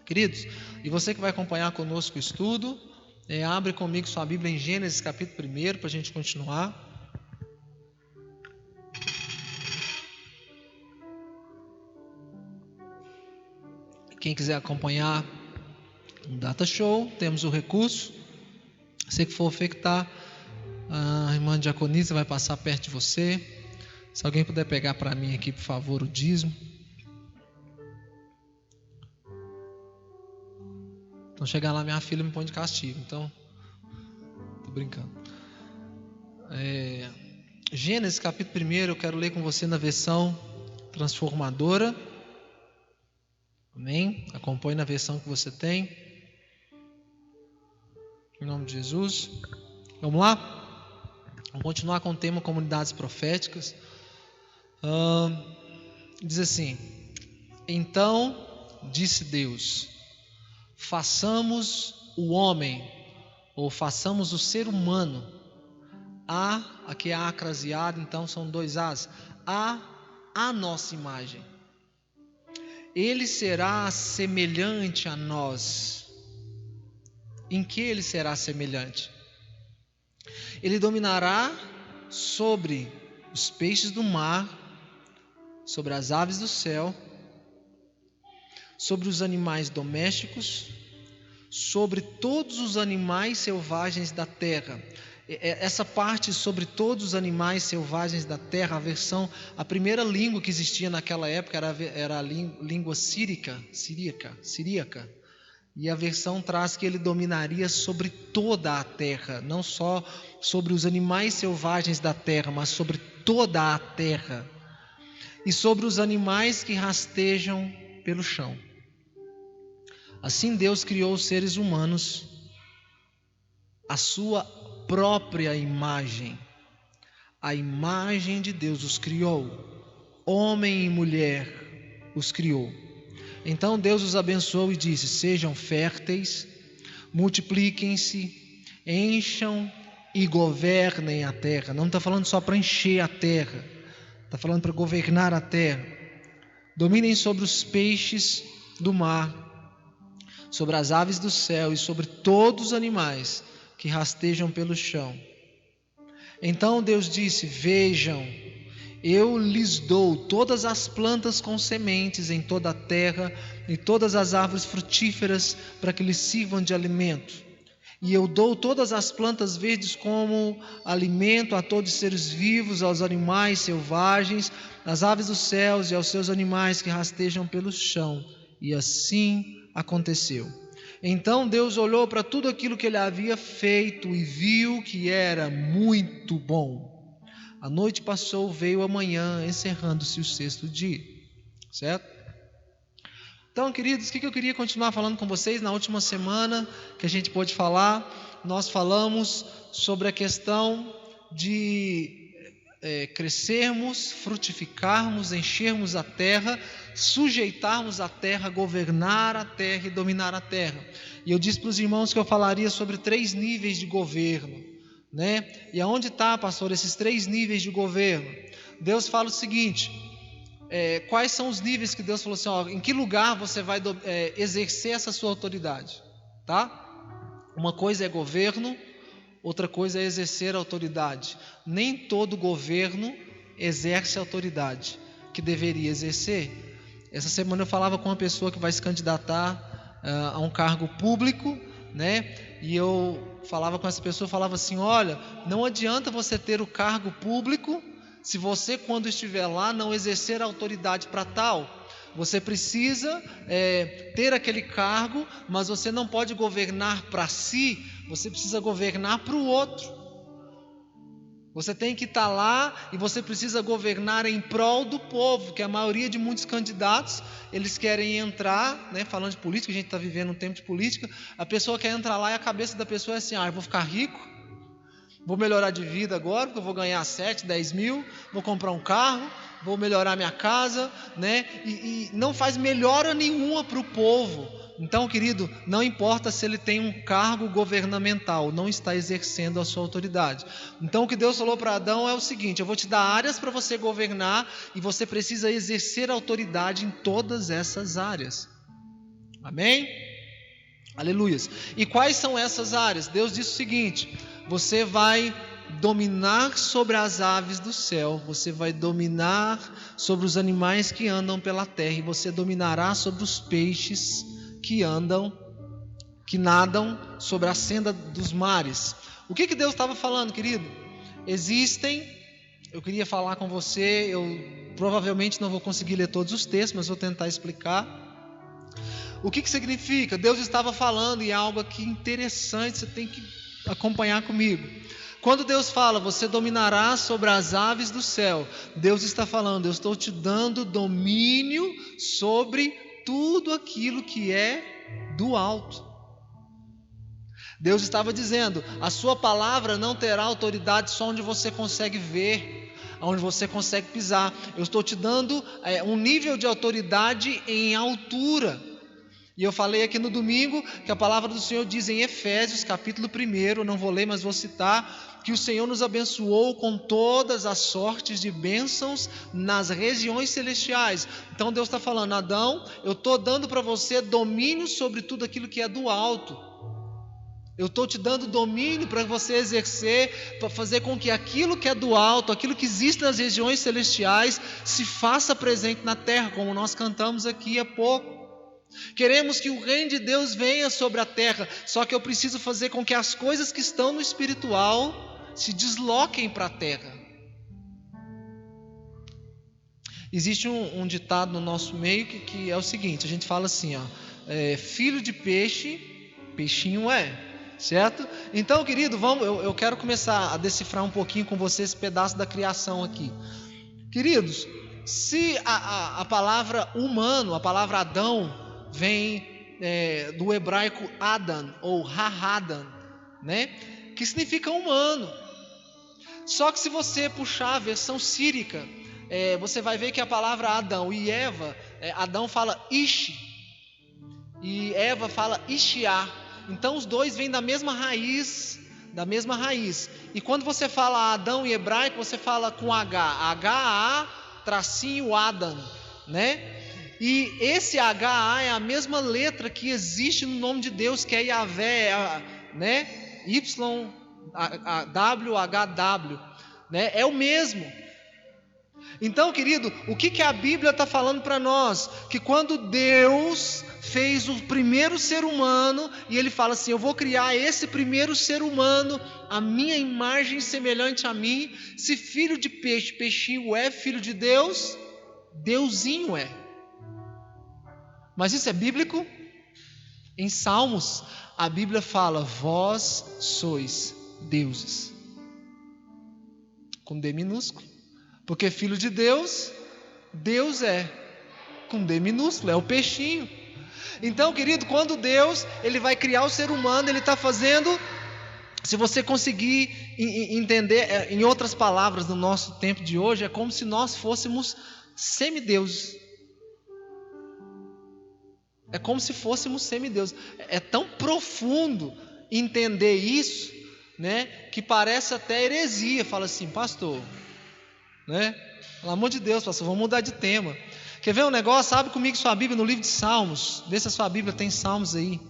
Queridos, e você que vai acompanhar conosco o estudo, abre comigo sua Bíblia em Gênesis capítulo 1 para a gente continuar. Quem quiser acompanhar no Data Show, temos o recurso. Você que for infectar, a irmã diaconisa vai passar perto de você. Se alguém puder pegar para mim aqui, por favor, o dízimo. Então chegar lá, minha filha me põe de castigo. Então, tô brincando. Gênesis capítulo 1, eu quero ler com você na versão transformadora. Amém? Acompanhe na versão que você tem. Em nome de Jesus. Vamos lá? Vamos continuar com o tema comunidades proféticas. Diz assim: então disse Deus: façamos o homem, ou façamos o ser humano, aqui é acraseado, então são dois as, a nossa imagem. Ele será semelhante a nós. Em que ele será semelhante? Ele dominará sobre os peixes do mar, sobre as aves do céu, sobre os animais domésticos, sobre todos os animais selvagens da terra. Essa parte sobre todos os animais selvagens da terra, a primeira língua que existia naquela época era a língua siríaca, e a versão traz que ele dominaria sobre toda a terra, não só sobre os animais selvagens da terra, mas sobre toda a terra, e sobre os animais que rastejam pelo chão. Assim Deus criou os seres humanos à sua própria imagem. A imagem de Deus os criou, homem e mulher os criou. Então Deus os abençoou e disse: sejam férteis, multipliquem-se, encham e governem a terra. Não está falando só para encher a terra, está falando para governar a terra. Dominem sobre os peixes do mar, sobre as aves do céu e sobre todos os animais que rastejam pelo chão. Então Deus disse: vejam, eu lhes dou todas as plantas com sementes em toda a terra e todas as árvores frutíferas para que lhes sirvam de alimento. E eu dou todas as plantas verdes como alimento a todos os seres vivos, aos animais selvagens, às aves dos céus e aos seus animais que rastejam pelo chão. E assim aconteceu. Então Deus olhou para tudo aquilo que ele havia feito e viu que era muito bom. A noite passou, veio a manhã, encerrando-se o sexto dia. Certo? Então, queridos, o que eu queria continuar falando com vocês? Na última semana que a gente pôde falar, nós falamos sobre a questão de crescermos, frutificarmos, enchermos a terra, sujeitarmos a terra, governar a terra e dominar a terra. E eu disse para os irmãos que eu falaria sobre 3 níveis de governo, né? E aonde está, pastor, esses 3 níveis de governo? Deus fala o seguinte: quais são os níveis que Deus falou assim, em que lugar você vai exercer essa sua autoridade, tá? Uma coisa é governo, outra coisa é exercer a autoridade. Nem todo governo exerce a autoridade que deveria exercer. Essa semana eu falava com uma pessoa que vai se candidatar a um cargo público, né? E eu falava com essa pessoa, falava assim: olha, não adianta você ter o cargo público se você, quando estiver lá, não exercer a autoridade para tal. Você precisa ter aquele cargo, mas você não pode governar para si, você precisa governar para o outro. Você tem que estar lá e você precisa governar em prol do povo, que a maioria de muitos candidatos, eles querem entrar, né, falando de política, a gente está vivendo um tempo de política, a pessoa quer entrar lá e a cabeça da pessoa é assim: eu vou ficar rico, vou melhorar de vida agora, porque eu vou ganhar 7, 10 mil, vou comprar um carro, vou melhorar minha casa, né? E não faz melhora nenhuma para o povo. Então, querido, não importa se ele tem um cargo governamental, não está exercendo a sua autoridade. Então, o que Deus falou para Adão é o seguinte: eu vou te dar áreas para você governar e você precisa exercer autoridade em todas essas áreas. Amém? Aleluias. E quais são essas áreas? Deus diz o seguinte: você vai dominar sobre as aves do céu, você vai dominar sobre os animais que andam pela terra, e você dominará sobre os peixes que nadam sobre a senda dos mares. O que Deus estava falando, querido? Eu queria falar com você, eu provavelmente não vou conseguir ler todos os textos, mas vou tentar explicar. O que significa? Deus estava falando em algo aqui interessante, você tem que acompanhar comigo. Quando Deus fala, você dominará sobre as aves do céu, Deus está falando, eu estou te dando domínio sobre tudo aquilo que é do alto. Deus estava dizendo, a sua palavra não terá autoridade só onde você consegue ver, onde você consegue pisar. Eu estou te dando um nível de autoridade em altura. E eu falei aqui no domingo que a palavra do Senhor diz em Efésios capítulo 1, não vou ler, mas vou citar, que o Senhor nos abençoou com todas as sortes de bênçãos nas regiões celestiais. Então Deus está falando, Adão, eu estou dando para você domínio sobre tudo aquilo que é do alto. Eu estou te dando domínio para você exercer, para fazer com que aquilo que é do alto, aquilo que existe nas regiões celestiais, se faça presente na terra, como nós cantamos aqui há pouco. Queremos que o reino de Deus venha sobre a terra, só que eu preciso fazer com que as coisas que estão no espiritual se desloquem para a terra. Existe um ditado no nosso meio que é o seguinte, a gente fala assim, filho de peixe, peixinho é, certo? Então, querido, eu quero começar a decifrar um pouquinho com você esse pedaço da criação aqui. Queridos, se a palavra humano, a palavra Adão, vem do hebraico Adam ou Ha-Adam, né? Que significa humano. Só que se você puxar a versão sírica, você vai ver que a palavra Adão e Eva, Adão fala Ishi e Eva fala Ishiá. Então os dois vêm da mesma raiz. E quando você fala Adão em hebraico, você fala com H-A tracinho Adam, né? E esse H-A é a mesma letra que existe no nome de Deus, que é Yahvé, né? Y-W-H-W, né? É o mesmo. Então, querido, o que a Bíblia está falando para nós? Que quando Deus fez o primeiro ser humano, e Ele fala assim, eu vou criar esse primeiro ser humano, a minha imagem semelhante a mim. Se filho de peixe, peixinho é filho de Deus, Deusinho é. Mas isso é bíblico? Em Salmos, a Bíblia fala, vós sois deuses, com D minúsculo, porque filho de Deus, Deus é, com D minúsculo, é o peixinho. Então, querido, quando Deus ele vai criar o ser humano, Ele está fazendo, se você conseguir entender, em outras palavras, no nosso tempo de hoje, é como se nós fôssemos semideuses. É como se fôssemos semideuses. É tão profundo entender isso, né, que parece até heresia. Fala assim, pastor, né? Pelo amor de Deus, pastor, vamos mudar de tema. Quer ver um negócio? Abre comigo sua Bíblia no livro de Salmos. Vê se a sua Bíblia tem Salmos aí.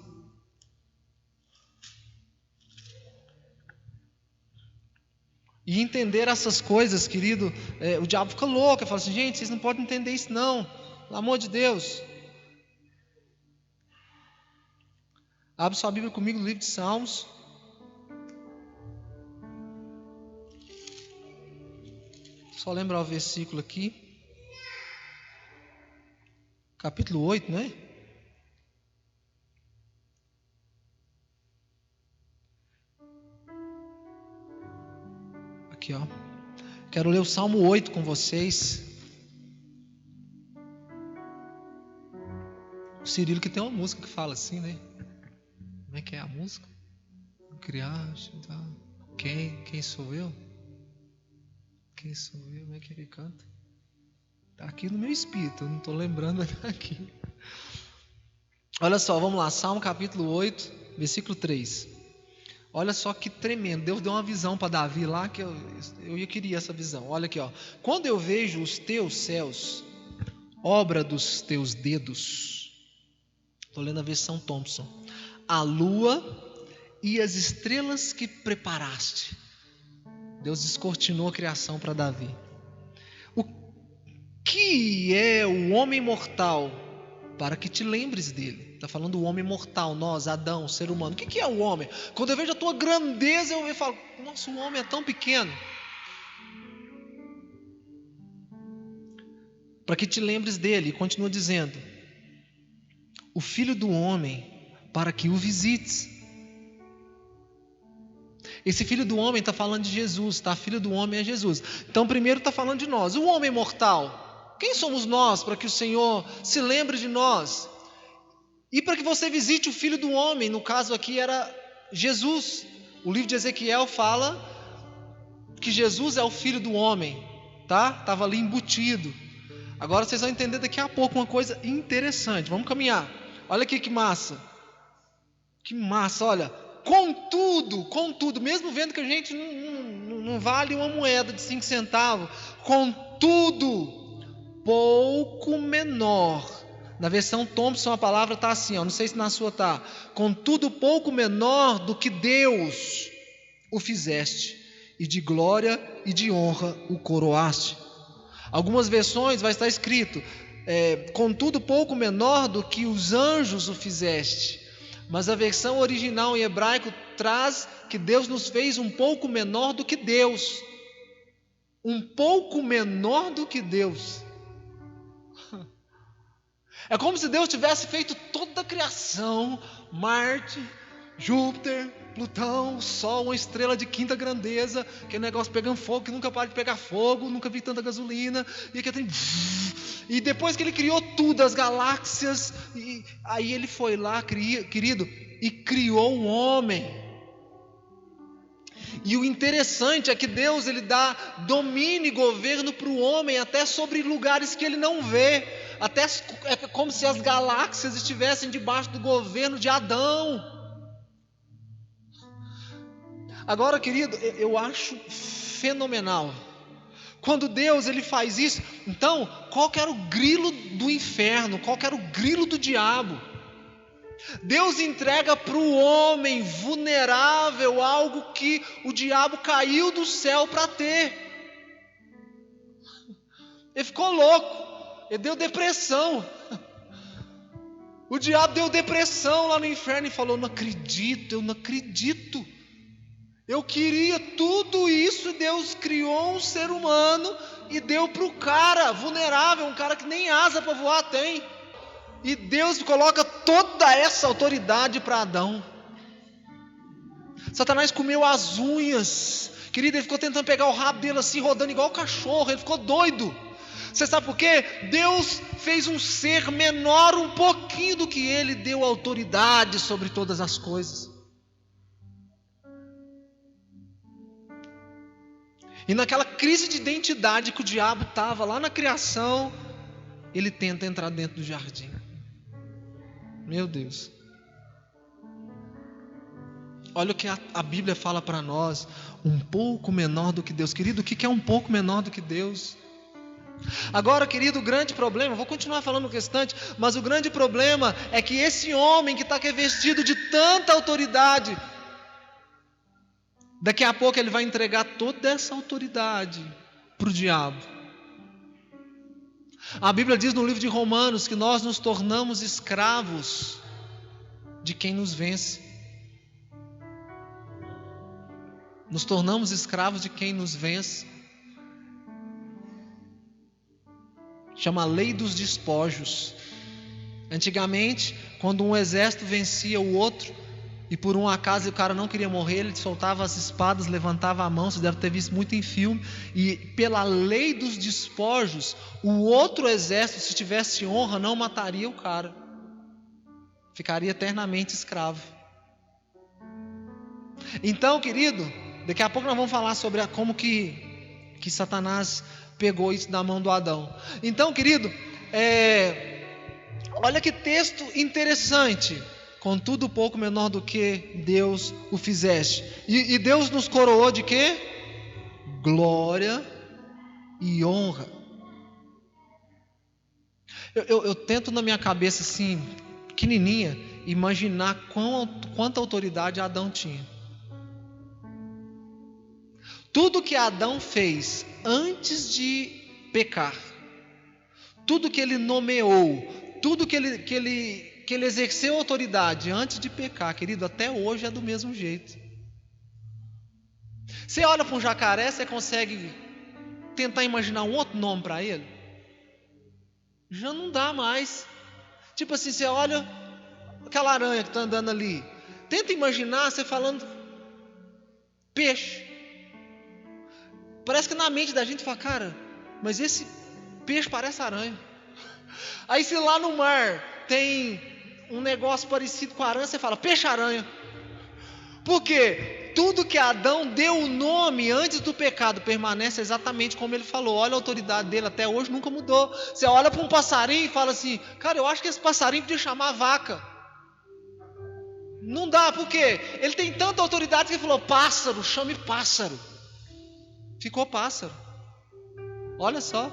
E entender essas coisas, querido, o diabo fica louco. Ele fala assim, gente, vocês não podem entender isso não. Pelo amor de Deus. Abre sua Bíblia comigo no livro de Salmos. Só lembrar o versículo aqui. Capítulo 8, não é? Aqui, ó. Quero ler o Salmo 8 com vocês. O Cirilo que tem uma música que fala assim, né? Como é que é a música? Criaste, tá? Quem sou eu? Quem sou eu? Como é que ele canta? Está aqui no meu espírito, eu não estou lembrando aqui. Olha só, vamos lá, Salmo capítulo 8, versículo 3. Olha só que tremendo, Deus deu uma visão para Davi lá, que eu queria essa visão. Olha aqui, ó. Quando eu vejo os teus céus, obra dos teus dedos, Estou lendo a versão Thompson. A lua e as estrelas que preparaste. Deus descortinou a criação para Davi. O que é o homem mortal? Para que te lembres dele. Está falando do homem mortal, nós, Adão, ser humano. O que é o homem? Quando eu vejo a tua grandeza, eu falo, nossa, o homem é tão pequeno. Para que te lembres dele. E continua dizendo, o filho do homem, para que o visites. Esse filho do homem está falando de Jesus, tá? Filho do homem é Jesus. Então primeiro está falando de nós. O homem mortal, quem somos nós para que o Senhor se lembre de nós? E para que você visite o filho do homem, no caso aqui era Jesus. O livro de Ezequiel fala que Jesus é o filho do homem, tá? Estava ali embutido. Agora vocês vão entender daqui a pouco uma coisa interessante. Vamos caminhar. Olha aqui que massa. Que massa, olha. Contudo, mesmo vendo que a gente não vale uma moeda de 5 centavos, contudo, pouco menor. Na versão Thompson a palavra está assim, ó, não sei se na sua está. Contudo, pouco menor do que Deus o fizeste, e de glória e de honra o coroaste. Algumas versões vai estar escrito, contudo, pouco menor do que os anjos o fizeste. Mas a versão original em hebraico traz que Deus nos fez um pouco menor do que Deus. Um pouco menor do que Deus. É como se Deus tivesse feito toda a criação, Marte, Júpiter, Plutão, Sol, uma estrela de quinta grandeza, aquele negócio pegando fogo que nunca para de pegar fogo, nunca vi tanta gasolina, e aqui tem... E depois que ele criou tudo, as galáxias, e aí ele foi lá, querido, e criou um homem. E o interessante é que Deus, ele dá domínio e governo para o homem, até sobre lugares que ele não vê. Até é como se as galáxias estivessem debaixo do governo de Adão. Agora, querido, eu acho fenomenal. Quando Deus ele faz isso, então, qual que era o grilo do inferno? Qual que era o grilo do diabo? Deus entrega para o homem vulnerável algo que o diabo caiu do céu para ter. Ele ficou louco, ele deu depressão. O diabo deu depressão lá no inferno e falou, eu não acredito. Eu queria tudo isso, Deus criou um ser humano e deu para o cara vulnerável, um cara que nem asa para voar tem. E Deus coloca toda essa autoridade para Adão. Satanás comeu as unhas, querido, ele ficou tentando pegar o rabo dele assim, rodando igual cachorro, ele ficou doido. Você sabe por quê? Deus fez um ser menor um pouquinho do que ele, deu autoridade sobre todas as coisas. E naquela crise de identidade que o diabo estava lá na criação, ele tenta entrar dentro do jardim. Meu Deus. Olha o que a Bíblia fala para nós, um pouco menor do que Deus. Querido, o que é um pouco menor do que Deus? Agora, querido, o grande problema, vou continuar falando o restante, mas o grande problema é que esse homem que está revestido de tanta autoridade, daqui a pouco ele vai entregar toda essa autoridade para o diabo. A Bíblia diz no livro de Romanos que nós nos tornamos escravos de quem nos vence. Nos tornamos escravos de quem nos vence. Chama a lei dos despojos. Antigamente, quando um exército vencia o outro, e por um acaso o cara não queria morrer, ele soltava as espadas, levantava a mão, você deve ter visto muito em filme, e pela lei dos despojos, o outro exército, se tivesse honra, não mataria o cara, ficaria eternamente escravo. Então, querido, daqui a pouco nós vamos falar sobre como que Satanás pegou isso da mão do Adão. Então, querido, olha que texto interessante. Contudo, pouco menor do que Deus o fizeste. E Deus nos coroou de quê? Glória e honra. Eu tento na minha cabeça assim, pequenininha, imaginar quanta autoridade Adão tinha. Tudo que Adão fez antes de pecar, tudo que ele nomeou, tudo que ele exerceu autoridade antes de pecar, querido, até hoje é do mesmo jeito. Você olha para um jacaré, você consegue tentar imaginar um outro nome para ele? Já não dá mais. Tipo assim, você olha aquela aranha que está andando ali, tenta imaginar você falando peixe. Parece que na mente da gente fala, cara, mas esse peixe parece aranha. Aí se lá no mar tem um negócio parecido com a aranha, você fala peixe-aranha. Por quê? Tudo que Adão deu o nome antes do pecado permanece exatamente como ele falou. Olha a autoridade dele, até hoje nunca mudou. Você olha para um passarinho e fala assim, cara, eu acho que esse passarinho podia chamar vaca. Não dá, por quê? Ele tem tanta autoridade que ele falou, pássaro, chame pássaro. Ficou pássaro. Olha só.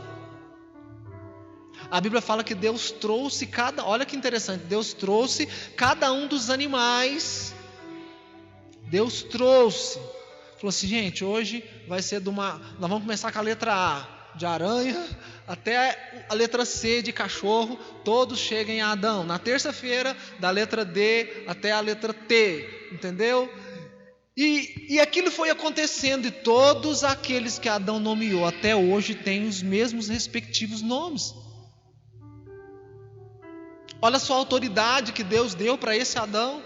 A Bíblia fala que Deus trouxe olha que interessante, Deus trouxe cada um dos animais. Deus trouxe. Falou assim, gente, hoje vai ser nós vamos começar com a letra A, de aranha, até a letra C de cachorro, todos chegam em Adão. Na terça-feira, da letra D até a letra T, entendeu? E aquilo foi acontecendo, e todos aqueles que Adão nomeou até hoje têm os mesmos respectivos nomes. Olha só a autoridade que Deus deu para esse Adão.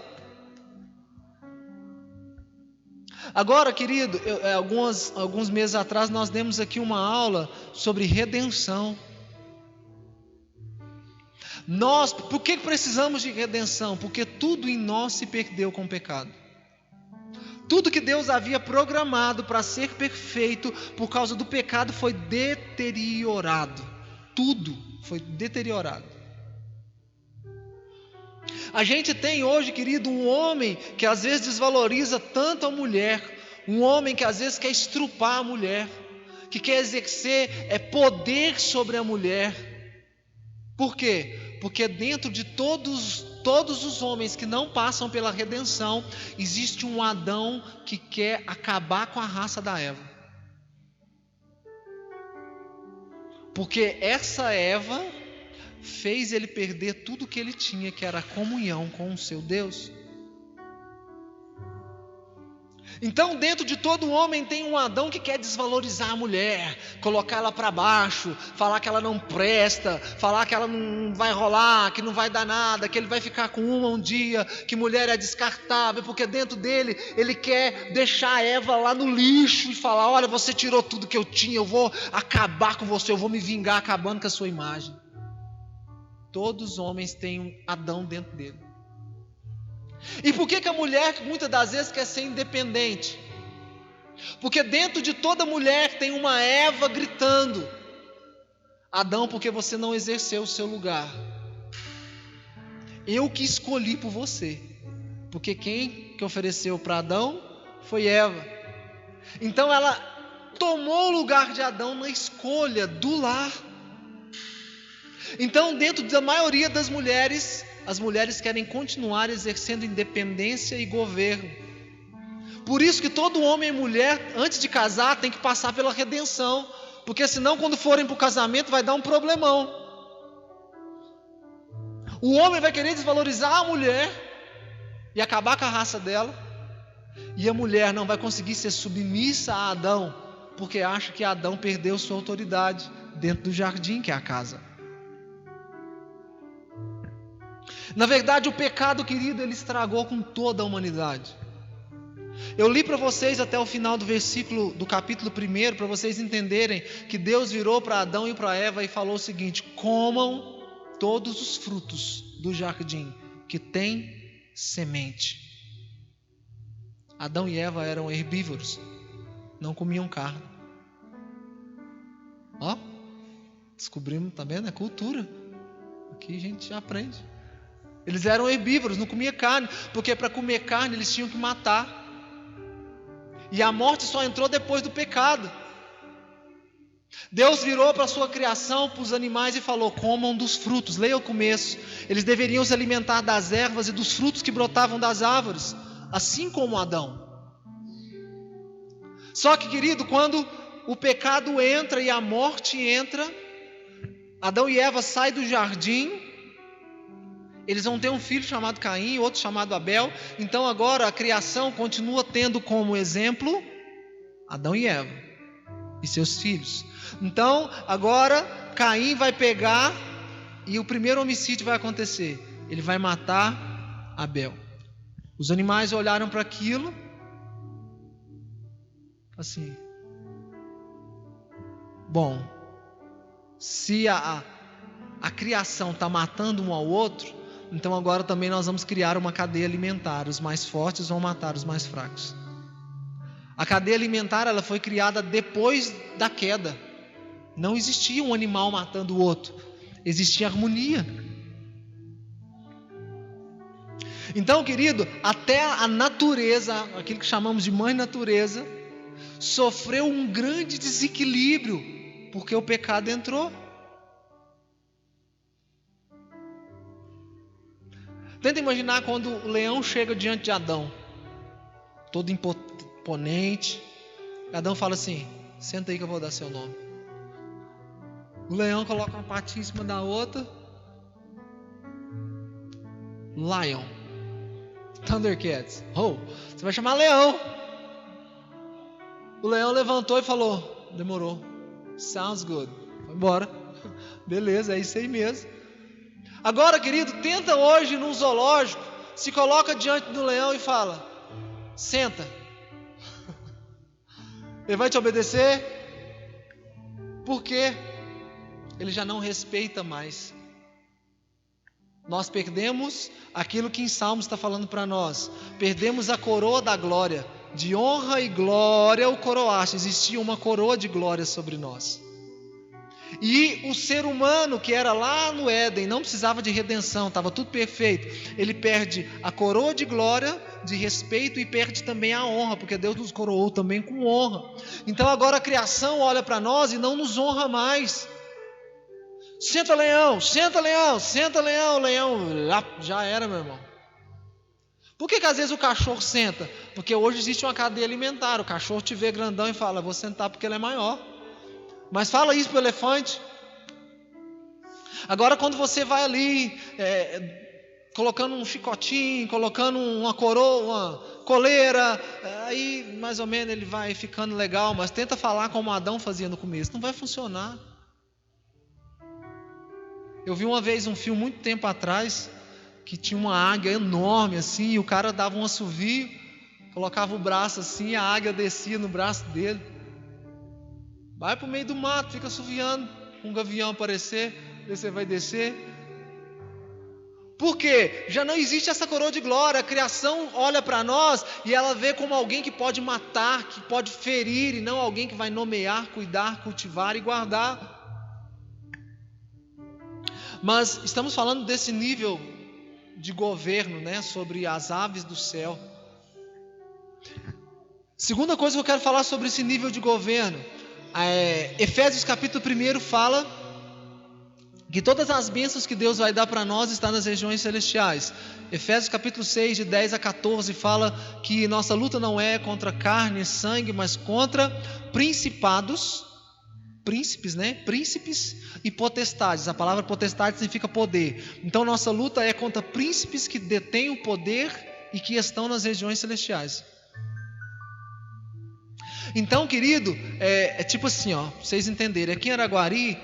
Agora, querido, alguns meses atrás nós demos aqui uma aula sobre redenção. Por que precisamos de redenção? Porque tudo em nós se perdeu com o pecado. Tudo que Deus havia programado para ser perfeito, por causa do pecado, foi deteriorado. Tudo foi deteriorado. A gente tem hoje, querido, um homem que às vezes desvaloriza tanto a mulher, um homem que às vezes quer estrupar a mulher, que quer exercer poder sobre a mulher. Por quê? Porque dentro de todos os homens que não passam pela redenção, existe um Adão que quer acabar com a raça da Eva. Porque essa Eva fez ele perder tudo que ele tinha, que era a comunhão com o seu Deus. Então dentro de todo homem tem um Adão que quer desvalorizar a mulher, colocar ela para baixo, falar que ela não presta, falar que ela não vai rolar, que não vai dar nada, que ele vai ficar com uma um dia, que mulher é descartável, porque dentro dele ele quer deixar a Eva lá no lixo e falar, olha, você tirou tudo que eu tinha, eu vou acabar com você, eu vou me vingar acabando com a sua imagem. Todos os homens têm um Adão dentro dele. E por que a mulher muitas das vezes quer ser independente? Porque dentro de toda mulher tem uma Eva gritando, Adão, porque você não exerceu o seu lugar. Eu que escolhi por você. Porque quem que ofereceu para Adão foi Eva. Então ela tomou o lugar de Adão na escolha do lar. Então dentro da maioria das mulheres, as mulheres querem continuar exercendo independência e governo. Por isso que todo homem e mulher, antes de casar, tem que passar pela redenção. Porque senão, quando forem para o casamento, vai dar um problemão. O homem vai querer desvalorizar a mulher e acabar com a raça dela. E a mulher não vai conseguir ser submissa a Adão, porque acha que Adão perdeu sua autoridade dentro do jardim, que é a casa. Na verdade, o pecado, querido, ele estragou com toda a humanidade. Eu li para vocês até o final do capítulo 1, para vocês entenderem que Deus virou para Adão e para Eva e falou o seguinte: comam todos os frutos do jardim que tem semente. Adão e Eva eram herbívoros, não comiam carne. Ó, descobrimos também, né? Cultura. Aqui a gente já aprende. Eles eram herbívoros, não comiam carne, porque para comer carne eles tinham que matar. E a morte só entrou depois do pecado. Deus virou para a sua criação, para os animais e falou: comam dos frutos. Leia o começo. Eles deveriam se alimentar das ervas e dos frutos que brotavam das árvores, assim como Adão. Só que, querido, quando o pecado entra e a morte entra, Adão e Eva saem do jardim, eles vão ter um filho chamado Caim, outro chamado Abel. Então agora a criação continua tendo como exemplo Adão e Eva e seus filhos. Então agora Caim vai pegar e o primeiro homicídio vai acontecer. Ele vai matar Abel. Os animais olharam para aquilo assim: bom, se a criação está matando um ao outro, então agora também nós vamos criar uma cadeia alimentar. Os mais fortes vão matar os mais fracos. A cadeia alimentar, ela foi criada depois da queda. Não existia um animal matando o outro, existia harmonia. Então, querido, até a natureza, aquilo que chamamos de mãe natureza, sofreu um grande desequilíbrio, porque o pecado entrou. Tenta imaginar quando o leão chega diante de Adão, todo imponente. Adão fala assim: senta aí que eu vou dar seu nome. O leão coloca uma patinha em cima da outra. Lion, Thundercats. Oh, você vai chamar leão. O leão levantou e falou: demorou, sounds good. Foi embora. Beleza, é isso aí mesmo. Agora, querido, tenta hoje num zoológico, se coloca diante do leão e fala: senta. Ele vai te obedecer? Por quê? Ele já não respeita mais. Nós perdemos aquilo que em Salmos está falando para nós. Perdemos a coroa da glória. De honra e glória o coroaste. Existia uma coroa de glória sobre nós. E o ser humano que era lá no Éden não precisava de redenção, estava tudo perfeito. Ele perde a coroa de glória, de respeito, e perde também a honra, porque Deus nos coroou também com honra. Então agora a criação olha para nós e não nos honra mais. Senta leão, senta leão, senta leão, leão. Já era, meu irmão. Por que às vezes o cachorro senta? Porque hoje existe uma cadeia alimentar. O cachorro te vê grandão e fala: vou sentar porque ele é maior. Mas fala isso para o elefante. Agora quando você vai ali colocando um chicotinho, colocando uma coroa, uma coleira, aí mais ou menos ele vai ficando legal. Mas tenta falar como Adão fazia no começo, não vai funcionar. Eu vi uma vez um filme muito tempo atrás, que tinha uma águia enorme assim, e o cara dava um assovio, colocava o braço assim, e a águia descia no braço dele. Vai para o meio do mato, fica assoviando, um gavião aparecer, você vai descer. Por quê? Já não existe essa coroa de glória. A criação olha para nós e ela vê como alguém que pode matar, que pode ferir, e não alguém que vai nomear, cuidar, cultivar e guardar. Mas estamos falando desse nível de governo, né, sobre as aves do céu. Segunda coisa que eu quero falar sobre esse nível de governo, Efésios capítulo 1 fala que todas as bênçãos que Deus vai dar para nós estão nas regiões celestiais. Efésios capítulo 6, de 10 a 14, fala que nossa luta não é contra carne e sangue, mas contra principados, príncipes, né? Príncipes e potestades. A palavra potestade significa poder. Então nossa luta é contra príncipes que detêm o poder e que estão nas regiões celestiais. Então, querido, é tipo assim, ó, pra vocês entenderem, aqui em Araguari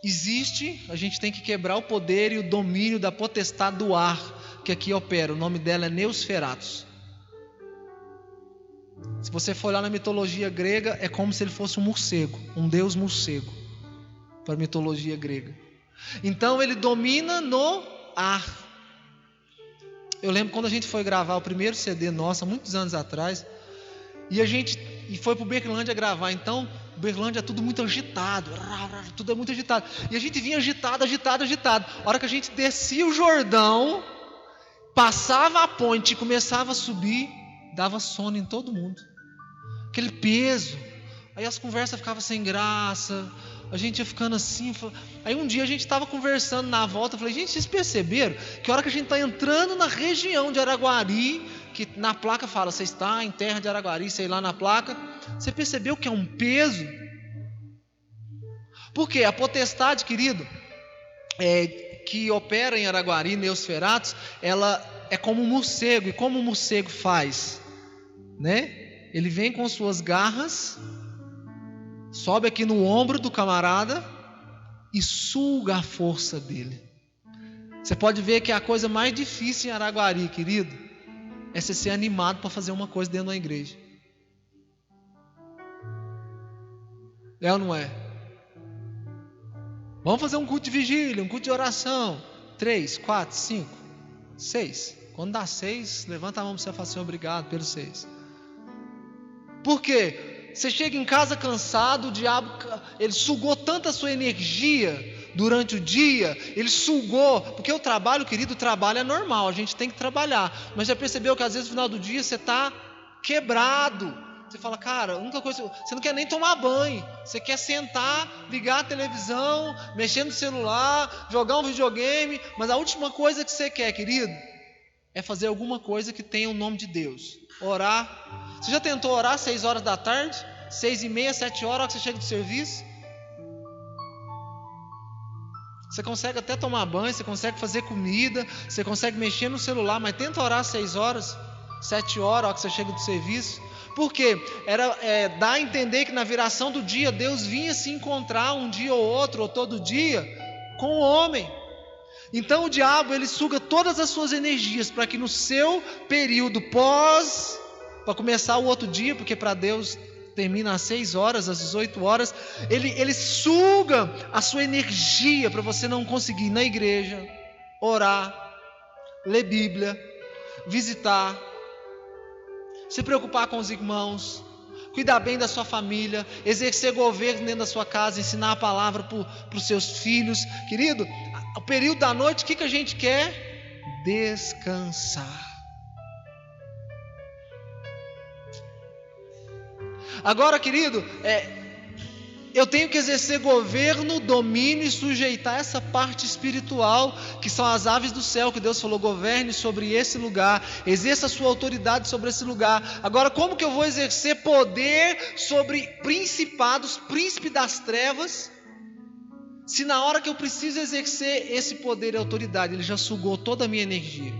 existe, a gente tem que quebrar o poder e o domínio da potestade do ar que aqui opera. O nome dela é Neusferatus. Se você for olhar na mitologia grega, é como se ele fosse um morcego, um deus morcego, para a mitologia grega. Então ele domina no ar. Eu lembro quando a gente foi gravar o primeiro CD nosso, há muitos anos atrás, e foi para o Berlândia gravar. Então Berlândia é tudo muito agitado, tudo é muito agitado, e a gente vinha agitado. A hora que a gente descia o Jordão, passava a ponte e começava a subir, dava sono em todo mundo, aquele peso. Aí as conversas ficavam sem graça, a gente ia ficando assim. Aí um dia a gente estava conversando na volta, eu falei, gente, vocês perceberam que a hora que a gente está entrando na região de Araguari, que na placa fala, você está em terra de Araguari, sei lá na placa, você percebeu que é um peso? Porque a potestade, querido, que opera em Araguari, Neosferatos, ela é como um morcego. E como o morcego faz, né? Ele vem com suas garras, sobe aqui no ombro do camarada e suga a força dele. Você pode ver que a coisa mais difícil em Araguari, querido, é você ser animado para fazer uma coisa dentro da igreja. É ou não é? Vamos fazer um culto de vigília, um culto de oração. 3, 4, 5, 6. Quando dá 6, levanta a mão para você e fala assim, obrigado pelos 6. Por quê? Você chega em casa cansado, o diabo, ele sugou tanta sua energia durante o dia, ele sugou, porque o trabalho, querido, o trabalho é normal, a gente tem que trabalhar, mas já percebeu que às vezes no final do dia você está quebrado? Você fala, cara, a única coisa, você não quer nem tomar banho, você quer sentar, ligar a televisão, mexer no celular, jogar um videogame, mas a última coisa que você quer, querido, é fazer alguma coisa que tenha o nome de Deus. Orar. Você já tentou orar 6 horas da tarde? 6h30, 7 horas, que você chega do serviço? Você consegue até tomar banho, você consegue fazer comida, você consegue mexer no celular, mas tenta orar 6 horas, 7 horas, que você chega do serviço. Por quê? Dá a entender que na viração do dia, Deus vinha se encontrar um dia ou outro, ou todo dia, com o homem. Então o diabo, ele suga todas as suas energias, para que no seu período para começar o outro dia, porque para Deus termina às 6 horas, às 18 horas, ele suga a sua energia, para você não conseguir ir na igreja, orar, ler Bíblia, visitar, se preocupar com os irmãos, cuidar bem da sua família, exercer governo dentro da sua casa, ensinar a palavra para os seus filhos. Querido, o período da noite, o que a gente quer? Descansar. Agora, querido, eu tenho que exercer governo, domínio e sujeitar essa parte espiritual, que são as aves do céu, que Deus falou, governe sobre esse lugar, exerça a sua autoridade sobre esse lugar. Agora, como que eu vou exercer poder sobre principados, príncipe das trevas, se na hora que eu preciso exercer esse poder e autoridade, ele já sugou toda a minha energia?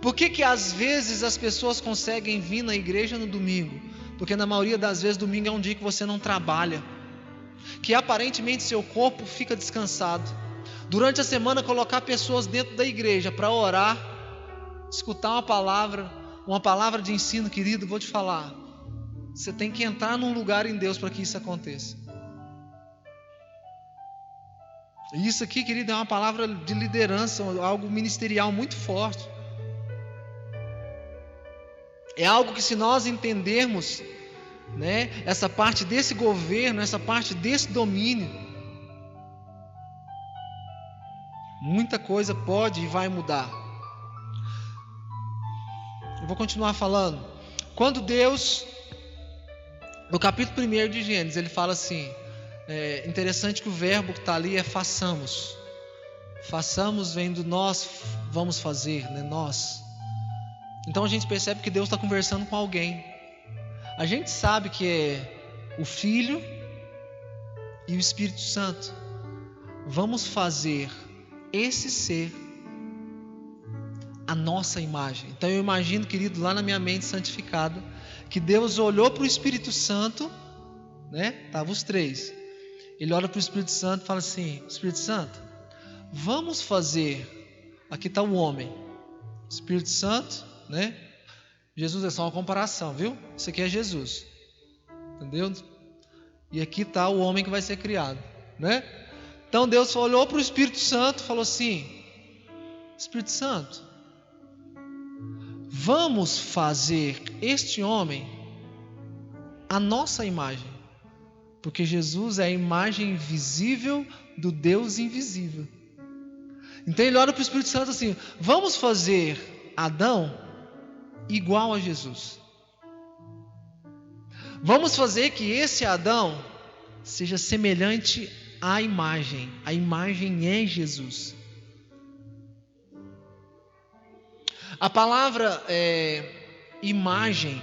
Por que às vezes as pessoas conseguem vir na igreja no domingo? Porque na maioria das vezes domingo é um dia que você não trabalha, que aparentemente seu corpo fica descansado. Durante a semana colocar pessoas dentro da igreja para orar, escutar uma palavra de ensino, querido, vou te falar, você tem que entrar num lugar em Deus para que isso aconteça. E isso aqui, querido, é uma palavra de liderança, algo ministerial muito forte. É algo que, se nós entendermos, né, essa parte desse governo, essa parte desse domínio, muita coisa pode e vai mudar. Eu vou continuar falando. Quando Deus, no capítulo 1 de Gênesis, ele fala assim, interessante que o verbo que está ali é façamos. Façamos vem do nós vamos fazer, né, nós. Então a gente percebe que Deus está conversando com alguém. A gente sabe que é o Filho e o Espírito Santo. Vamos fazer esse ser a nossa imagem. Então eu imagino, querido, lá na minha mente santificada, que Deus olhou para o Espírito Santo, né? Estavam os 3. Ele olha para o Espírito Santo e fala assim, Espírito Santo, vamos fazer, aqui está o homem, Espírito Santo, né? Jesus é só uma comparação, viu? Isso aqui é Jesus, entendeu? E aqui está o homem que vai ser criado, né? Então Deus olhou para o Espírito Santo e falou assim, Espírito Santo, vamos fazer este homem a nossa imagem, porque Jesus é a imagem visível do Deus invisível. Então ele olha para o Espírito Santo assim, vamos fazer Adão igual a Jesus. Vamos fazer que esse Adão seja semelhante à imagem. A imagem é Jesus. A palavra imagem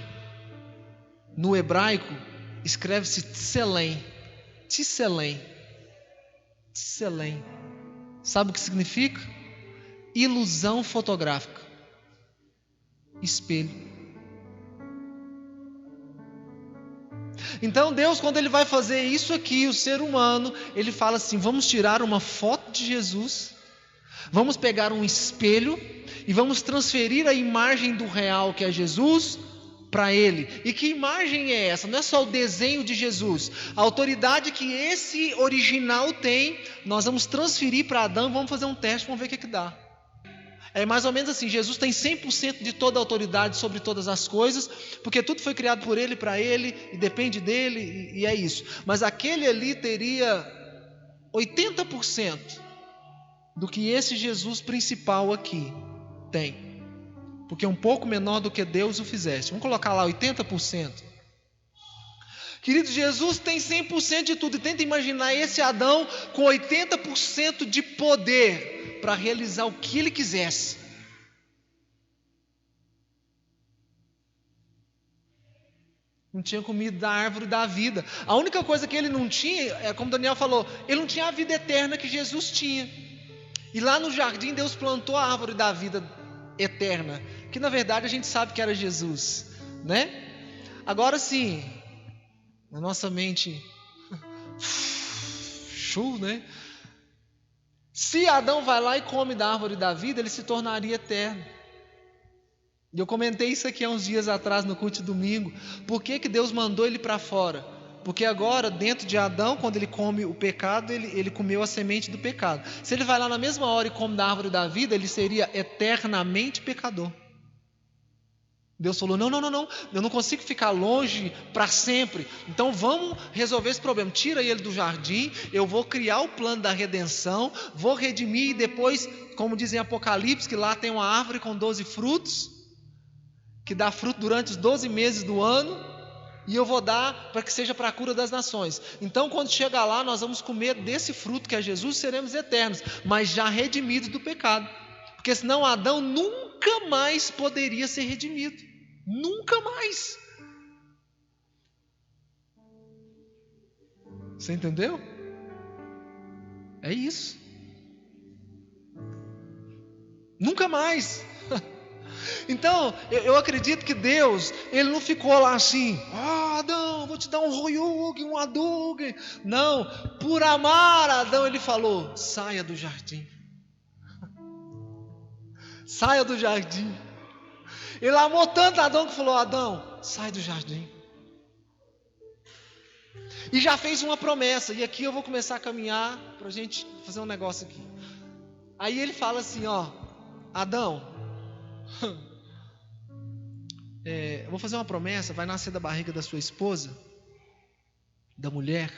no hebraico escreve-se tselem. Tselem. Tselem. Sabe o que significa? Ilusão fotográfica. Espelho. Então Deus, quando Ele vai fazer isso aqui, o ser humano, Ele fala assim: vamos tirar uma foto de Jesus, vamos pegar um espelho e vamos transferir a imagem do real, que é Jesus, para Ele. E que imagem é essa? Não é só o desenho de Jesus. A autoridade que esse original tem, nós vamos transferir para Adão, vamos fazer um teste, vamos ver o que dá. É mais ou menos assim: Jesus tem 100% de toda a autoridade sobre todas as coisas, porque tudo foi criado por Ele, para Ele, e depende dEle, e é isso. Mas aquele ali teria 80% do que esse Jesus principal aqui tem, porque é um pouco menor do que Deus o fizesse. Vamos colocar lá 80%. Querido, Jesus tem 100% de tudo, e tenta imaginar esse Adão com 80% de poder para realizar o que ele quisesse. Não tinha comido da árvore da vida. A única coisa que ele não tinha, como Daniel falou, ele não tinha a vida eterna que Jesus tinha. E lá no jardim Deus plantou a árvore da vida eterna, que na verdade a gente sabe que era Jesus, né? Agora sim, na nossa mente, show, né? Se Adão vai lá e come da árvore da vida, ele se tornaria eterno. E eu comentei isso aqui há uns dias atrás no culto de domingo. Por que Deus mandou ele para fora? Porque agora, dentro de Adão, quando ele come o pecado, ele comeu a semente do pecado. Se ele vai lá na mesma hora e come da árvore da vida, ele seria eternamente pecador. Deus falou: não, eu não consigo ficar longe para sempre, então vamos resolver esse problema. Tira ele do jardim, eu vou criar o plano da redenção, vou redimir, e depois, como dizem em Apocalipse, que lá tem uma árvore com 12 frutos, que dá fruto durante os 12 meses do ano, e eu vou dar para que seja para a cura das nações. Então quando chegar lá, nós vamos comer desse fruto que é Jesus, seremos eternos, mas já redimidos do pecado, porque senão Adão nunca mais poderia ser redimido. Nunca mais. Você entendeu? É isso. Nunca mais. Então, eu acredito que Deus, Ele não ficou lá assim: Adão, vou te dar um roiug, um adug. Não, por amar Adão, Ele falou: saia do jardim. Saia do jardim. Ele amou tanto Adão que falou: Adão, sai do jardim. E já fez uma promessa. E aqui eu vou começar a caminhar para a gente fazer um negócio aqui. Aí ele fala assim: Adão, eu vou fazer uma promessa. Vai nascer da barriga da sua esposa, da mulher,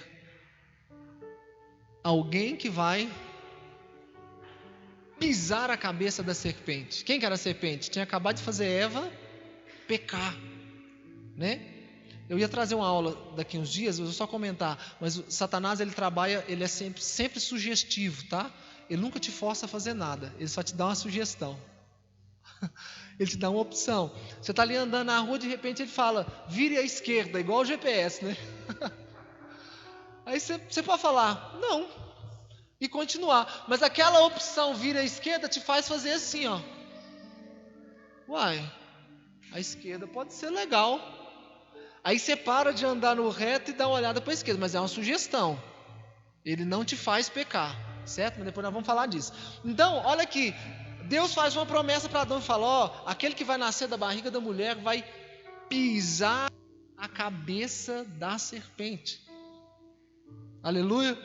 alguém que vai pisar a cabeça da serpente. Quem que era a serpente? Tinha acabado de fazer Eva pecar, né? Eu ia trazer uma aula daqui uns dias, eu vou só comentar, mas o Satanás, ele trabalha, ele é sempre sugestivo, tá? Ele nunca te força a fazer nada, ele só te dá uma sugestão. Ele te dá uma opção. Você está ali andando na rua, de repente ele fala: vire à esquerda, igual o GPS, né? Aí você pode falar não e continuar, mas aquela opção vira à esquerda te faz fazer assim, Uai, a esquerda pode ser legal. Aí você para de andar no reto e dá uma olhada para a esquerda, mas é uma sugestão. Ele não te faz pecar, certo? Mas depois nós vamos falar disso. Então, olha aqui, Deus faz uma promessa para Adão e fala: aquele que vai nascer da barriga da mulher vai pisar a cabeça da serpente. Aleluia.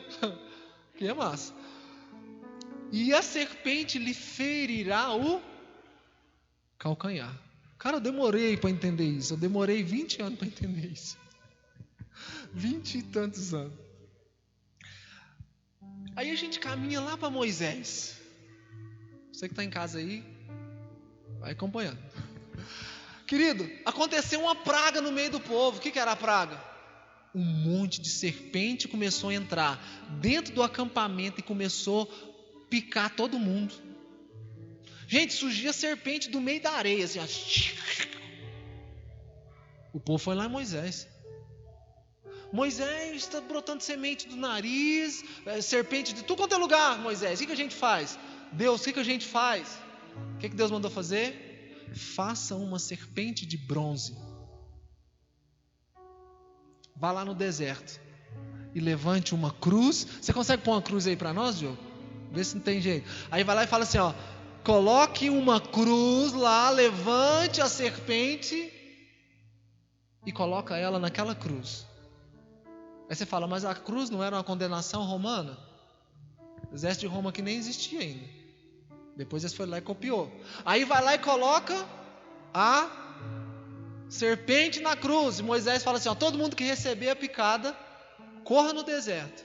Que é massa. E a serpente lhe ferirá o calcanhar. Cara, eu demorei para entender isso. Eu demorei 20 anos para entender isso. 20 e tantos anos. Aí a gente caminha lá para Moisés. Você que está em casa aí, vai acompanhando. Querido, aconteceu uma praga no meio do povo. O que era a praga? um monte de serpente começou a entrar dentro do acampamento e começou a picar todo mundo. Gente, surgia serpente do meio da areia, assim, ó. O povo foi lá em Moisés. Moisés, está brotando semente do nariz, serpente de tudo quanto é lugar, Moisés. O que a gente faz? Deus, o que a gente faz? O que Deus mandou fazer? Faça uma serpente de bronze. Vá lá no deserto e levante uma cruz. Você consegue pôr uma cruz aí para nós, Diogo? Vê se não tem jeito. Aí vai lá e fala assim, ó: coloque uma cruz lá, levante a serpente e coloca ela naquela cruz. Aí você fala, mas a cruz não era uma condenação romana? O exército de Roma que nem existia ainda. Depois eles foram lá e copiou. Aí vai lá e coloca a serpente na cruz. E Moisés fala assim, ó: todo mundo que receber a picada, corra no deserto,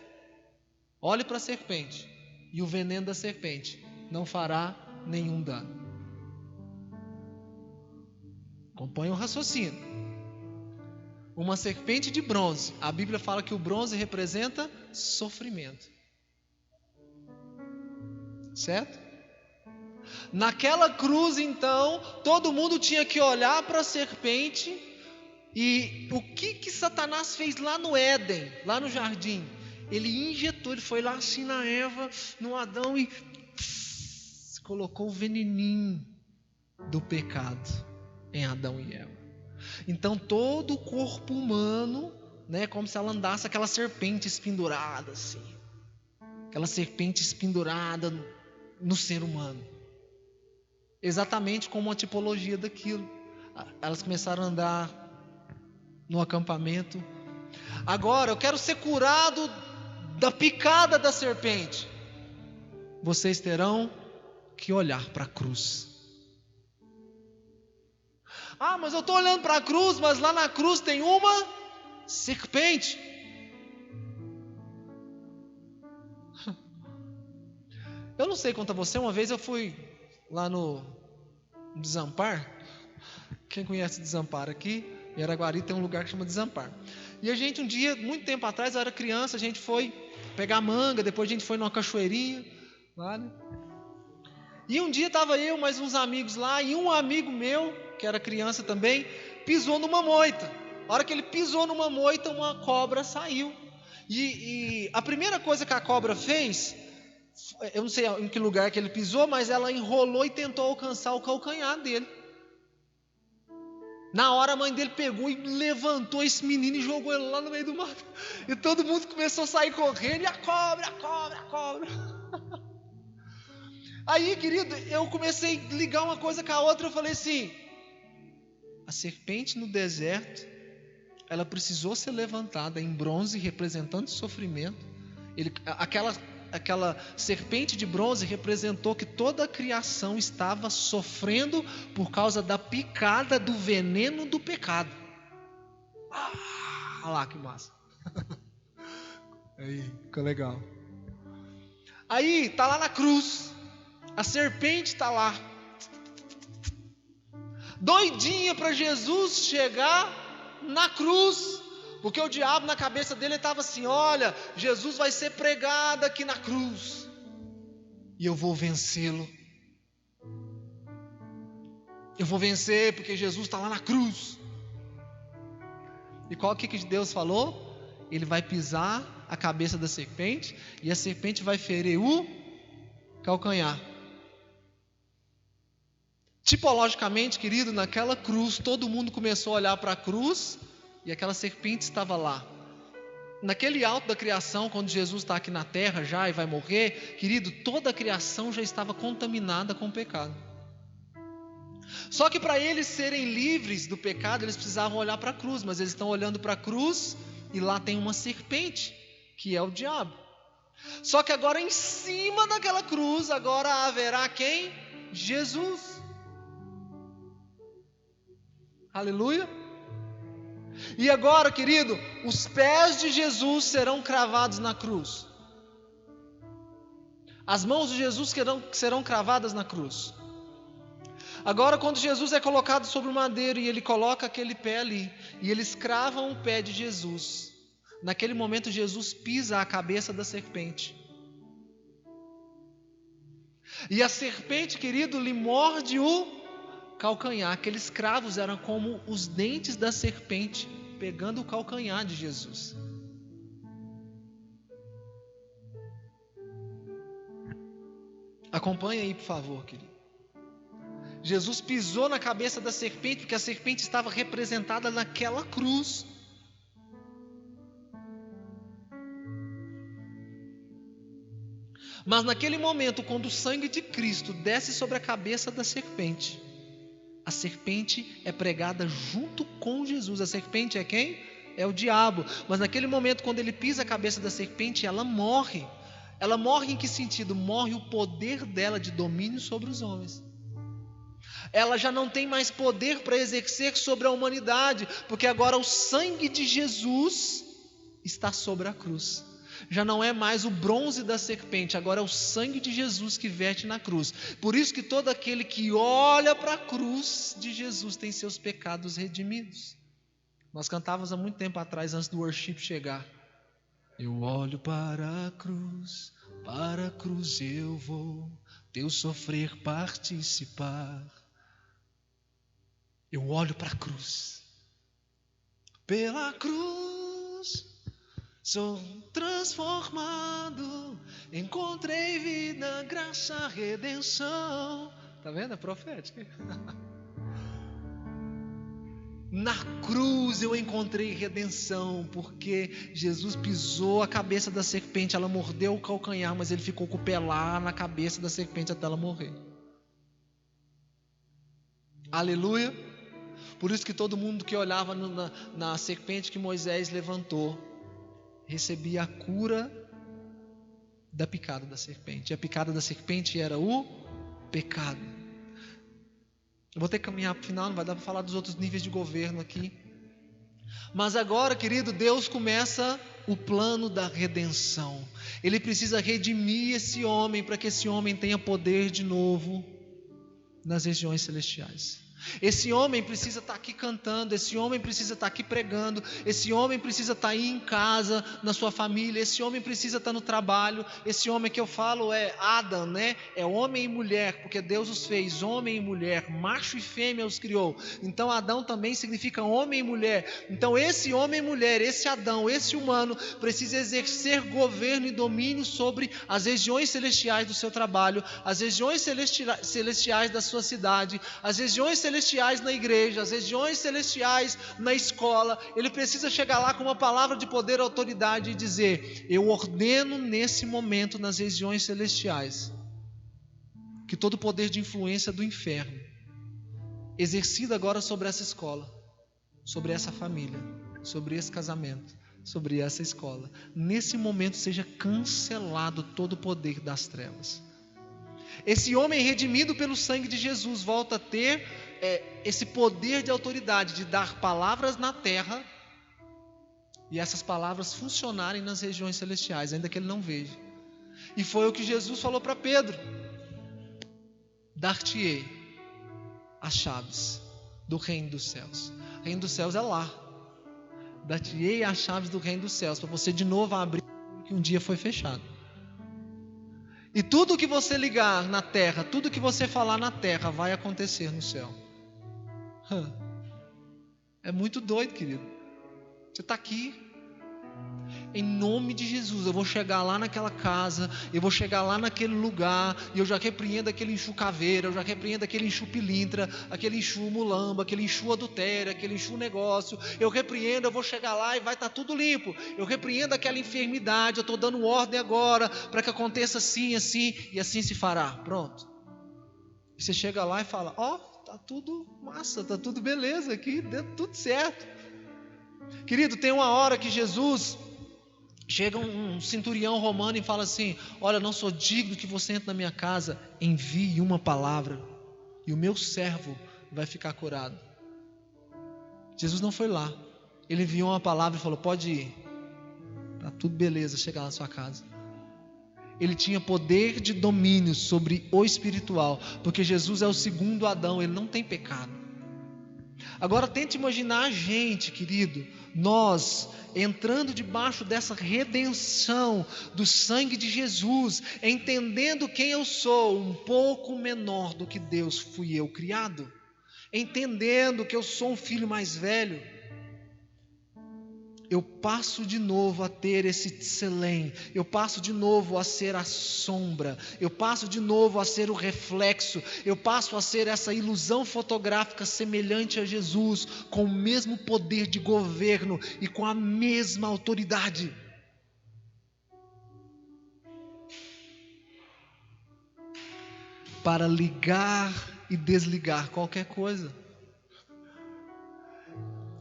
olhe para a serpente, e o veneno da serpente não fará nenhum dano. Acompanhe o raciocínio. Uma serpente de bronze. A Bíblia fala que o bronze representa sofrimento. Certo? Naquela cruz, então, todo mundo tinha que olhar para a serpente. E o que Satanás fez lá no Éden, lá no jardim? Ele injetou, ele foi lá assim na Eva, no Adão, e colocou o veneninho do pecado em Adão e Eva. Então todo o corpo humano, como se ela andasse aquela serpente espendurada assim, aquela serpente espendurada no ser humano, exatamente como uma tipologia daquilo. Elas começaram a andar no acampamento. Agora eu quero ser curado da picada da serpente. Vocês terão que olhar para a cruz. Ah, mas eu estou olhando para a cruz, mas lá na cruz tem uma serpente. Eu não sei quanto a você, uma vez eu fui lá no Desampar. Quem conhece Desampar aqui, em Araguari tem um lugar que chama Desampar. E a gente um dia, muito tempo atrás, eu era criança, a gente foi pegar manga, depois a gente foi numa cachoeirinha lá, né? E um dia estava eu, mais uns amigos lá, e um amigo meu, que era criança também, pisou numa moita. A hora que ele pisou numa moita, uma cobra saiu. E a primeira coisa que a cobra fez, eu não sei em que lugar que ele pisou, mas ela enrolou e tentou alcançar o calcanhar dele. Na hora a mãe dele pegou e levantou esse menino e jogou ele lá no meio do mato. E todo mundo começou a sair correndo, e a cobra, a cobra, a cobra. Aí, querido, eu comecei a ligar uma coisa com a outra. Eu falei assim: a serpente no deserto, ela precisou ser levantada em bronze, representando sofrimento. Aquela serpente de bronze representou que toda a criação estava sofrendo por causa da picada do veneno do pecado. Olha lá que massa. Aí, ficou legal. Aí, está lá na cruz. A serpente está lá, doidinha para Jesus chegar na cruz, porque o diabo na cabeça dele estava assim: olha, Jesus vai ser pregado aqui na cruz, e eu vou vencê-lo. Eu vou vencer porque Jesus está lá na cruz. E qual que Deus falou? Ele vai pisar a cabeça da serpente, e a serpente vai ferir o calcanhar. Tipologicamente, querido, naquela cruz, todo mundo começou a olhar para a cruz, e aquela serpente estava lá. Naquele alto da criação, quando Jesus está aqui na terra já e vai morrer, querido, toda a criação já estava contaminada com o pecado. Só que para eles serem livres do pecado, eles precisavam olhar para a cruz, mas eles estão olhando para a cruz, e lá tem uma serpente, que é o diabo. Só que agora em cima daquela cruz, agora haverá quem? Jesus. Aleluia. E agora, querido, os pés de Jesus serão cravados na cruz. As mãos de Jesus serão cravadas na cruz. Agora, quando Jesus é colocado sobre o madeiro, e ele coloca aquele pé ali, e eles cravam o pé de Jesus, Naquele momento Jesus pisa a cabeça da serpente. E a serpente, querido, lhe morde o calcanhar. Aqueles cravos eram como os dentes da serpente, pegando o calcanhar de Jesus. Acompanhe aí, por favor, querido. Jesus pisou na cabeça da serpente, porque a serpente estava representada naquela cruz. Mas naquele momento, quando o sangue de Cristo desce sobre a cabeça da serpente, a serpente é pregada junto com Jesus. A serpente é quem? É o diabo. Mas naquele momento, quando ele pisa a cabeça da serpente, ela morre. Ela morre em que sentido? Morre o poder dela de domínio sobre os homens. Ela já não tem mais poder para exercer sobre a humanidade, porque agora o sangue de Jesus está sobre a cruz. Já não é mais o bronze da serpente, agora é o sangue de Jesus que verte na cruz. Por isso que todo aquele que olha para a cruz de Jesus tem seus pecados redimidos. Nós cantávamos há muito tempo atrás, antes do worship chegar. Eu olho para a cruz eu vou, teu sofrer participar. Eu olho para a cruz, pela cruz sou transformado, encontrei vida, graça, redenção. Está vendo? É profético. Na cruz eu encontrei redenção, porque Jesus pisou a cabeça da serpente, ela mordeu o calcanhar, mas ele ficou com o pé lá na cabeça da serpente até ela morrer. Aleluia. Por isso que todo mundo que olhava na serpente que Moisés levantou, recebia a cura da picada da serpente. E a picada da serpente era o pecado. Eu vou ter que caminhar para o final, não vai dar para falar dos outros níveis de governo aqui. Mas agora, querido, Deus começa o plano da redenção. Ele precisa redimir esse homem, para que esse homem tenha poder de novo nas regiões celestiais. Esse homem precisa estar aqui cantando, esse homem precisa estar aqui pregando, esse homem precisa estar aí em casa, na sua família, esse homem precisa estar no trabalho. Esse homem que eu falo é Adão, né? É homem e mulher, porque Deus os fez homem e mulher, macho e fêmea os criou. Então Adão também significa homem e mulher. Então esse homem e mulher, esse Adão, esse humano precisa exercer governo e domínio sobre as regiões celestiais do seu trabalho, as regiões celestiais da sua cidade, as regiões celestiais na igreja, as regiões celestiais na escola. Ele precisa chegar lá com uma palavra de poder e autoridade e dizer: eu ordeno nesse momento nas regiões celestiais que todo o poder de influência do inferno exercido agora sobre essa escola, sobre essa família, sobre esse casamento, sobre essa escola, nesse momento seja cancelado todo o poder das trevas. Esse homem redimido pelo sangue de Jesus volta a ter esse poder de autoridade de dar palavras na terra e essas palavras funcionarem nas regiões celestiais, ainda que ele não veja. E foi o que Jesus falou para Pedro: dar-te-ei as chaves do reino dos céus. O reino dos céus é lá. Dar-te-ei as chaves do reino dos céus, para você de novo abrir o que um dia foi fechado. E tudo que você ligar na terra, tudo que você falar na terra, vai acontecer no céu. É muito doido, querido. Você está aqui. Em nome de Jesus, eu vou chegar lá naquela casa, eu vou chegar lá naquele lugar, e eu já repreendo aquele enxu caveira, eu já repreendo aquele enxu pilintra, aquele enxu mulamba, aquele enxu adultério, aquele enxu negócio. Eu repreendo, eu vou chegar lá e vai estar tudo limpo. Eu repreendo aquela enfermidade, eu estou dando ordem agora para que aconteça assim, assim, e assim se fará. Pronto. E você chega lá e fala: tá tudo massa, tá tudo beleza aqui, deu tudo certo. Querido, tem uma hora que Jesus chega um centurião romano e fala assim: olha, não sou digno que você entre na minha casa, envie uma palavra e o meu servo vai ficar curado. Jesus não foi lá, ele enviou uma palavra e falou: pode ir, tá tudo beleza, chegar na sua casa. Ele tinha poder de domínio sobre o espiritual, porque Jesus é o segundo Adão, ele não tem pecado. Agora tente imaginar a gente, querido, nós, entrando debaixo dessa redenção do sangue de Jesus, entendendo quem eu sou, um pouco menor do que Deus, fui eu criado, entendendo que eu sou um filho mais velho, eu passo de novo a ter esse tselem, eu passo de novo a ser a sombra, eu passo de novo a ser o reflexo, eu passo a ser essa ilusão fotográfica semelhante a Jesus, com o mesmo poder de governo e com a mesma autoridade. Para ligar e desligar qualquer coisa.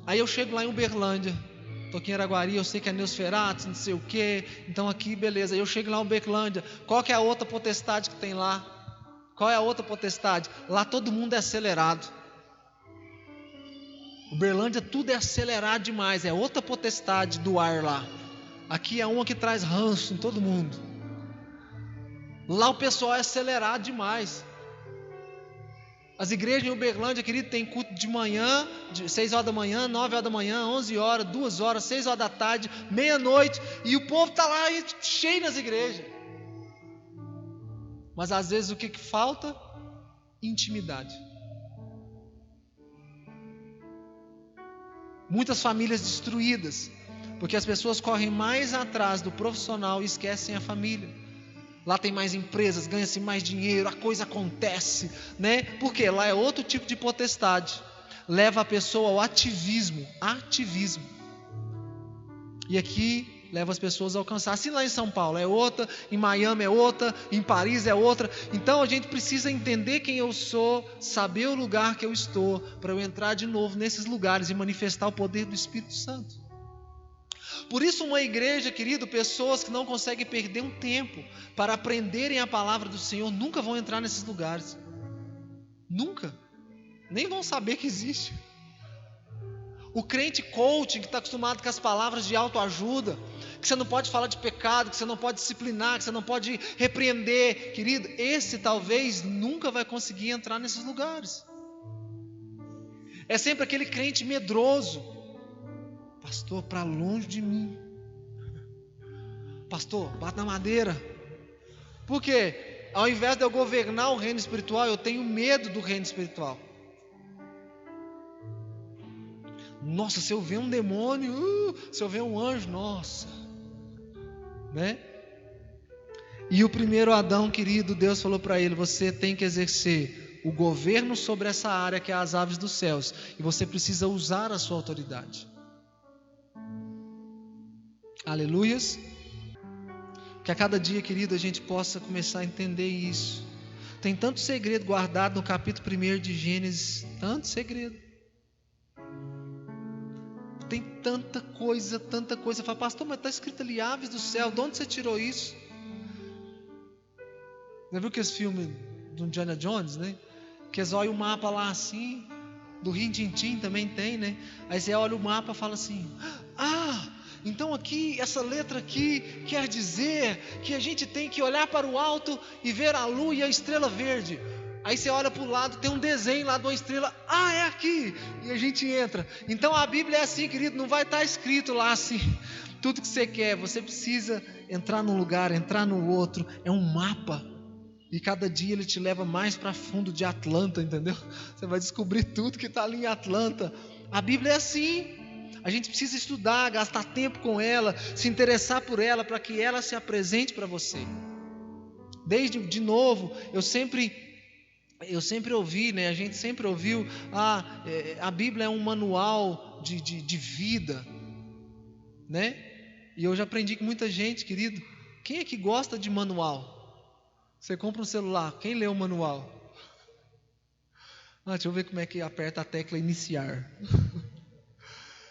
Aí eu chego lá em Uberlândia, estou aqui em Araguari, eu sei que é Nosferatu, não sei o que, então aqui beleza, eu chego lá em Uberlândia, qual que é a outra potestade que tem lá? Qual é a outra potestade? Lá todo mundo é acelerado. Uberlândia tudo é acelerado demais, é outra potestade do ar lá. Aqui é uma que traz ranço em todo mundo. Lá o pessoal é acelerado demais. As igrejas em Uberlândia, querido, tem culto de manhã, de 6 horas da manhã, 9 horas da manhã, 11 horas, 2 horas, 6 horas da tarde, meia-noite, e o povo está lá cheio nas igrejas. Mas às vezes o que falta? Intimidade. Muitas famílias destruídas, porque as pessoas correm mais atrás do profissional e esquecem a família. Lá tem mais empresas, ganha-se mais dinheiro, a coisa acontece, né? Porque lá é outro tipo de potestade. Leva a pessoa ao ativismo. E aqui leva as pessoas a alcançar. Assim lá em São Paulo é outra, em Miami é outra, em Paris é outra. Então a gente precisa entender quem eu sou, saber o lugar que eu estou, para eu entrar de novo nesses lugares e manifestar o poder do Espírito Santo. Por isso uma igreja, querido, pessoas que não conseguem perder um tempo para aprenderem a palavra do Senhor, nunca vão entrar nesses lugares. Nunca. Nem vão saber que existe. O crente coaching, que está acostumado com as palavras de autoajuda, que você não pode falar de pecado, que você não pode disciplinar, que você não pode repreender, querido, esse talvez nunca vai conseguir entrar nesses lugares. É sempre aquele crente medroso. Pastor, para longe de mim. Pastor, bate na madeira. Por quê? Ao invés de eu governar o reino espiritual, eu tenho medo do reino espiritual. Nossa, se eu ver um demônio, se eu ver um anjo, nossa, né? E o primeiro Adão, querido, Deus falou para ele: você tem que exercer o governo sobre essa área que é as aves dos céus, e você precisa usar a sua autoridade. Aleluias. Que a cada dia, querido, a gente possa começar a entender isso. Tem tanto segredo guardado no capítulo 1 de Gênesis, tanto segredo. Tem tanta coisa. Fala, pastor, mas está escrito ali, aves do céu, de onde você tirou isso? Já viu que esse filme do Indiana Jones, né? Que eles olham o mapa lá assim, do Rin Tin Tin também tem, né? Aí você olha o mapa e fala assim: então aqui, essa letra aqui quer dizer que a gente tem que olhar para o alto e ver a lua e a estrela verde. Aí você olha para o lado, tem um desenho lá de uma estrela, é aqui, e a gente entra. Então a Bíblia é assim, querido, não vai estar escrito lá assim, tudo que você quer. Você precisa entrar num lugar, entrar no outro, é um mapa. E cada dia ele te leva mais para fundo de Atlanta, entendeu? Você vai descobrir tudo que está ali em Atlanta. A Bíblia é assim. A gente precisa estudar, gastar tempo com ela, se interessar por ela, para que ela se apresente para você. De novo, eu sempre ouvi, né? A gente sempre ouviu, a Bíblia é um manual de vida, né? E eu já aprendi com muita gente, querido. Quem é que gosta de manual? Você compra um celular, quem lê o manual? Deixa eu ver como é que aperta a tecla iniciar.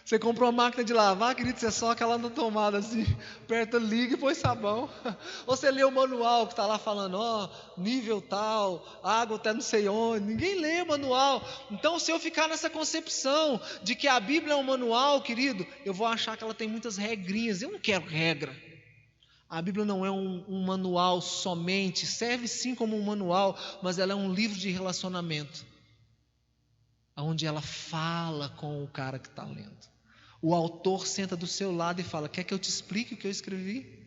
Você comprou uma máquina de lavar, querido, você soca ela na tomada assim, aperta, liga e põe sabão. Ou você lê o manual que está lá falando, nível tal, água até não sei onde. Ninguém lê o manual. Então, se eu ficar nessa concepção de que a Bíblia é um manual, querido, eu vou achar que ela tem muitas regrinhas. Eu não quero regra. A Bíblia não é um manual somente, serve sim como um manual, mas ela é um livro de relacionamento, onde ela fala com o cara que está lendo. O autor senta do seu lado e fala: quer que eu te explique o que eu escrevi?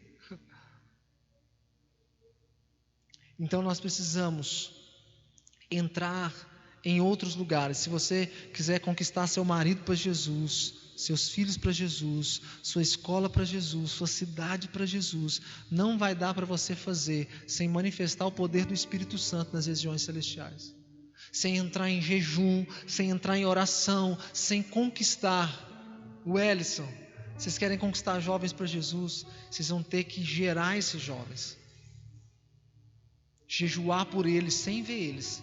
Então nós precisamos entrar em outros lugares. Se você quiser conquistar seu marido para Jesus, seus filhos para Jesus, sua escola para Jesus, sua cidade para Jesus, não vai dar para você fazer sem manifestar o poder do Espírito Santo nas regiões celestiais, sem entrar em jejum, sem entrar em oração, sem conquistar. O Ellison, vocês querem conquistar jovens para Jesus, vocês vão ter que gerar esses jovens, jejuar por eles sem ver eles.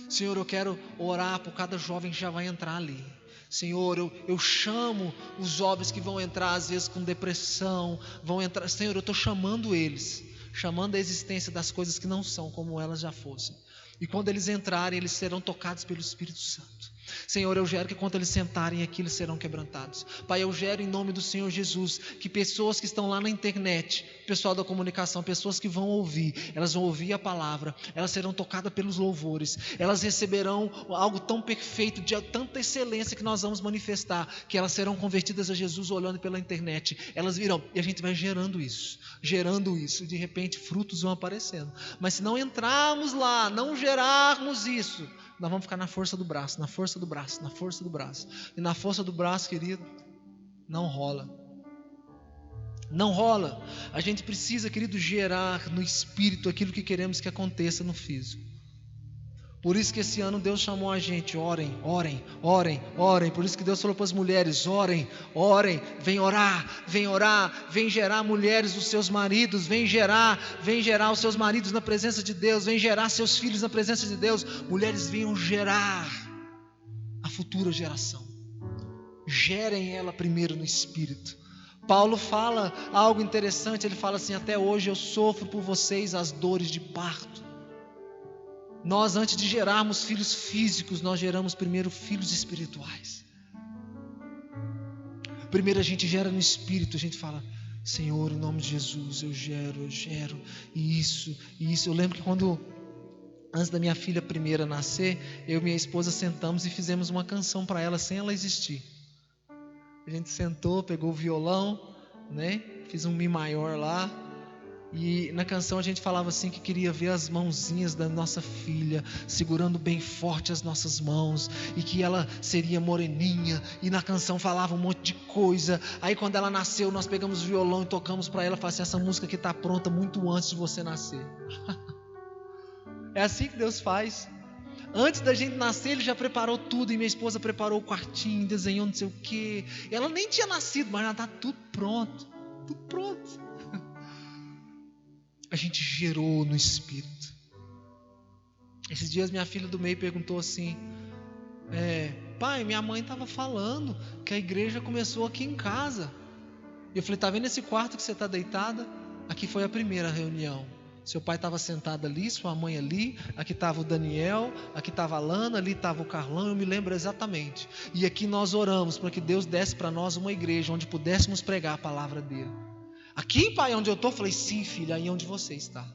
Senhor, eu quero orar por cada jovem que já vai entrar ali. Senhor, eu chamo os jovens que vão entrar às vezes com depressão, vão entrar. Senhor, eu estou chamando eles, chamando a existência das coisas que não são como elas já fossem. E quando eles entrarem, eles serão tocados pelo Espírito Santo. Senhor, eu gero que quando eles sentarem aqui, eles serão quebrantados. Pai, eu gero em nome do Senhor Jesus, que pessoas que estão lá na internet, pessoal da comunicação, pessoas que vão ouvir, elas vão ouvir a palavra, elas serão tocadas pelos louvores, elas receberão algo tão perfeito, de tanta excelência que nós vamos manifestar, que elas serão convertidas a Jesus olhando pela internet. Elas virão, e a gente vai gerando isso, e de repente frutos vão aparecendo. Mas se não entrarmos lá, não gerarmos isso, nós vamos ficar na força do braço. E na força do braço, querido, não rola. Não rola. A gente precisa, querido, gerar no espírito aquilo que queremos que aconteça no físico. Por isso que esse ano Deus chamou a gente: orem. Por isso que Deus falou para as mulheres: orem, vem orar, vem gerar mulheres dos seus maridos, vem gerar os seus maridos na presença de Deus, vem gerar seus filhos na presença de Deus. Mulheres, venham gerar a futura geração, gerem ela primeiro no espírito. Paulo fala algo interessante, ele fala assim: até hoje eu sofro por vocês as dores de parto. Nós, antes de gerarmos filhos físicos, nós geramos primeiro filhos espirituais. Primeiro a gente gera no espírito, a gente fala: Senhor, em nome de Jesus, eu gero, e isso. Eu lembro que antes da minha filha primeira nascer, eu e minha esposa sentamos e fizemos uma canção para ela, sem ela existir. A gente sentou, pegou o violão, né? Fiz um Mi maior lá. E na canção a gente falava assim que queria ver as mãozinhas da nossa filha segurando bem forte as nossas mãos, e que ela seria moreninha, e na canção falava um monte de coisa. Aí quando ela nasceu, nós pegamos o violão e tocamos para ela, falamos assim: essa música aqui está pronta muito antes de você nascer. É assim que Deus faz. Antes da gente nascer, Ele já preparou tudo. E minha esposa preparou o quartinho, desenhou não sei o que. Ela nem tinha nascido, mas já está tudo pronto. A gente gerou no espírito. Esses dias minha filha do meio perguntou assim: pai, minha mãe estava falando que a igreja começou aqui em casa. E eu falei: tá vendo esse quarto que você está deitada? Aqui foi a primeira reunião. Seu pai estava sentado ali, sua mãe ali, aqui estava o Daniel, aqui estava a Lana, ali estava o Carlão, eu me lembro exatamente. E aqui nós oramos para que Deus desse para nós uma igreja onde pudéssemos pregar a palavra dele. Aqui, pai, onde eu estou? Falei: sim, filha, aí onde você está.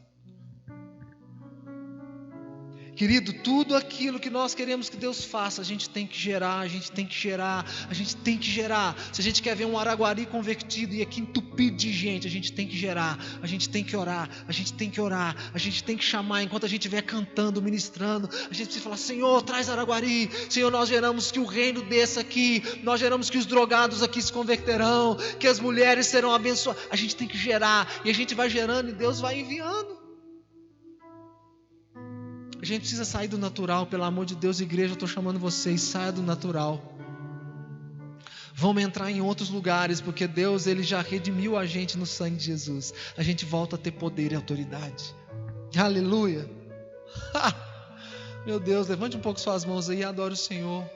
Querido, tudo aquilo que nós queremos que Deus faça, a gente tem que gerar. Se a gente quer ver um Araguari convertido e aqui entupido de gente, a gente tem que gerar, a gente tem que orar, a gente tem que chamar. Enquanto a gente estiver cantando, ministrando, a gente precisa falar: Senhor, traz Araguari. Senhor, nós geramos que o reino desça aqui, nós geramos que os drogados aqui se converterão, que as mulheres serão abençoadas. A gente tem que gerar, e a gente vai gerando e Deus vai enviando. A gente precisa sair do natural, pelo amor de Deus, igreja, eu estou chamando vocês: saia do natural. Vamos entrar em outros lugares, porque Deus, Ele já redimiu a gente no sangue de Jesus. A gente volta a ter poder e autoridade. Aleluia. Meu Deus, levante um pouco suas mãos aí e adore o Senhor.